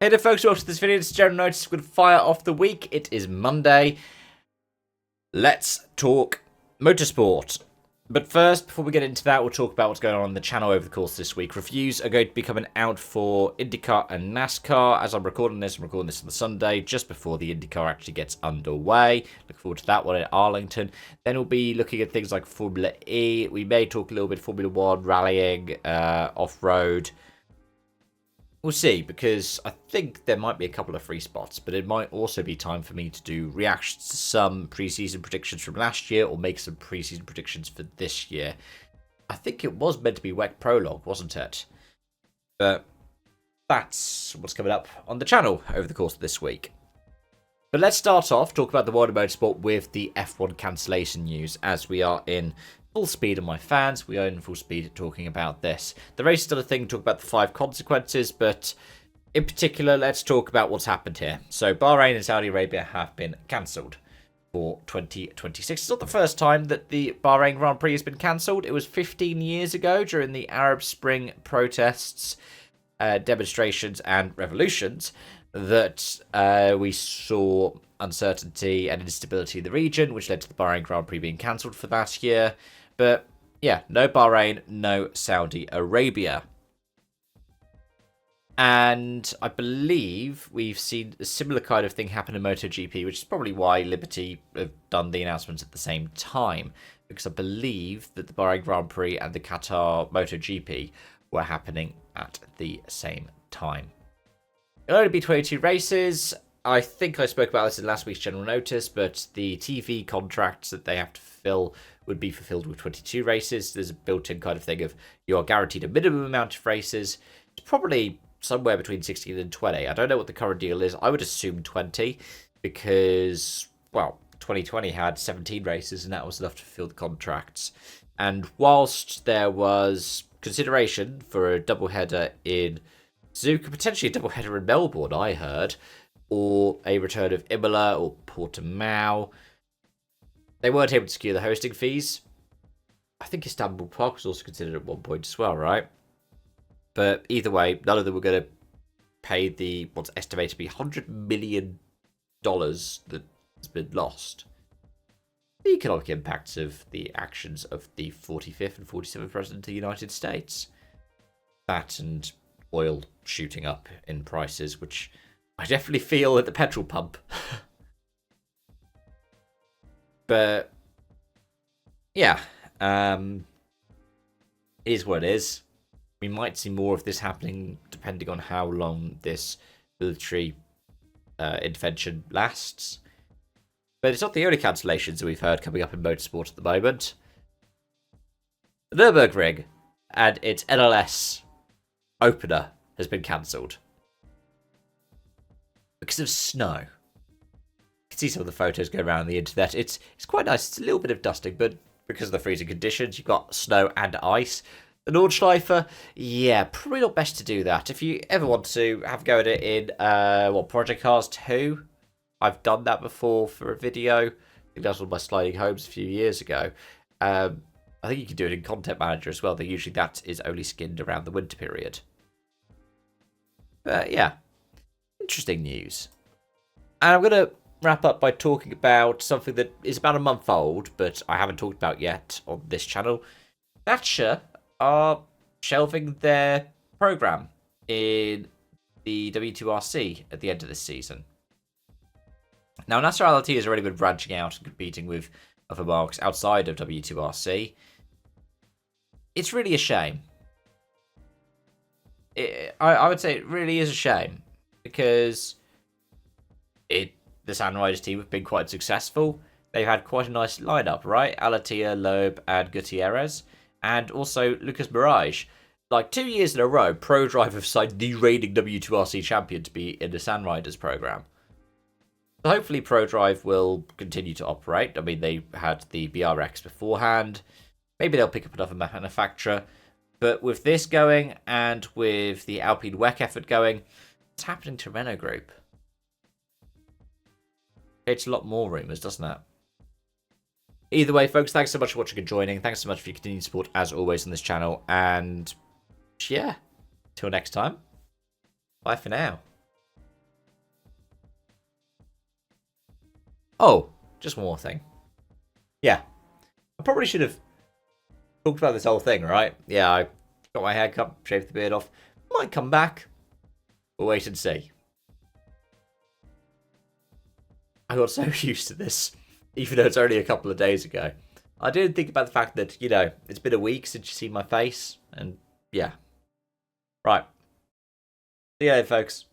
Hey there folks, welcome to this video. This is General Notice with Fire Off the Week. It is Monday. Let's talk motorsport. But first, before we get into that, we'll talk about what's going on the channel over the course of this week. Reviews are going to be coming out for IndyCar and NASCAR. As I'm recording this on the Sunday, just before the IndyCar actually gets underway. Look forward to that one at Arlington. Then we'll be looking at things like Formula E. We may talk a little bit Formula 1, rallying, off-road. We'll see, because I think there might be a couple of free spots, but it might also be time for me to do reactions to some preseason predictions from last year, or make some preseason predictions for this year. I think it was meant to be WEC Prologue, wasn't it? But that's what's coming up on the channel over the course of this week. But let's start off, talk about the world of motorsport with the F1 cancellation news, as we are in full speed of my fans. We are in full speed talking about this. The race is still a thing, talk about the 5 consequences, but in particular, let's talk about what's happened here. So Bahrain and Saudi Arabia have been cancelled for 2026. It's not the first time that the Bahrain Grand Prix has been cancelled. It was 15 years ago during the Arab Spring protests, demonstrations and revolutions that we saw uncertainty and instability in the region, which led to the Bahrain Grand Prix being cancelled for that year. But yeah, no Bahrain, no Saudi Arabia. And I believe we've seen a similar kind of thing happen in MotoGP, which is probably why Liberty have done the announcements at the same time. Because I believe that the Bahrain Grand Prix and the Qatar MotoGP were happening at the same time. It'll only be 22 races. I think I spoke about this in last week's General Notice, but the TV contracts that they have to fulfill would be fulfilled with 22 races. There's a built-in kind of thing of you are guaranteed a minimum amount of races. It's probably somewhere between 16 and 20. I don't know what the current deal is. I would assume 20 because, well, 2020 had 17 races and that was enough to fulfill the contracts. And whilst there was consideration for a doubleheader in Suzuka, potentially a doubleheader in Melbourne, I heard, or a return of Imola or Portimao, they weren't able to secure the hosting fees. I think Istanbul Park was also considered at one point as well, right? But either way, none of them were going to pay the what's estimated to be $100 million that has been lost. The economic impacts of the actions of the 45th and 47th President of the United States. That and oil shooting up in prices, which I definitely feel at the petrol pump. But yeah, it is what it is. We might see more of this happening depending on how long this military intervention lasts. But it's not the only cancellations that we've heard coming up in motorsport at the moment. The Nürburgring and its NLS opener has been cancelled because of snow. You can see some of the photos go around the internet. It's quite nice. It's a little bit of dusting, but because of the freezing conditions, you've got snow and ice. The Nordschleife, yeah, probably not best to do that. If you ever want to have a go at it in Project Cars 2, I've done that before for a video. I think that was one of my sliding homes a few years ago. I think you can do it in Content Manager as well, though usually that is only skinned around the winter period. But yeah, interesting news. And I'm going to wrap up by talking about something that is about a month old, but I haven't talked about yet on this channel. Dacia are shelving their program in the W2RC at the end of this season. Now, Nasser LT has already been branching out and competing with other marques outside of W2RC. It's really a shame. I would say it really is a shame because the San Riders team have been quite successful. They've had quite a nice lineup, right? Alatia, Loeb, and Gutierrez, and also Lucas Mirage. Like 2 years in a row, ProDrive have signed the reigning W2RC champion to be in the San Riders program. So hopefully ProDrive will continue to operate. I mean, they had the BRX beforehand. Maybe they'll pick up another manufacturer. But with this going, and with the Alpine WEC effort going, what's happening to Renault Group? It's a lot more rumours, doesn't it? Either way, folks, thanks so much for watching and joining. Thanks so much for your continued support, as always, on this channel. And yeah, till next time, bye for now. Oh, just one more thing. Yeah, I probably should have talked about this whole thing, right? Yeah, I got my hair cut, shaved the beard off. Might come back. We'll wait and see. I got so used to this, even though it's only a couple of days ago. I didn't think about the fact that, you know, it's been a week since you've seen my face, and yeah. Right. See you later, folks.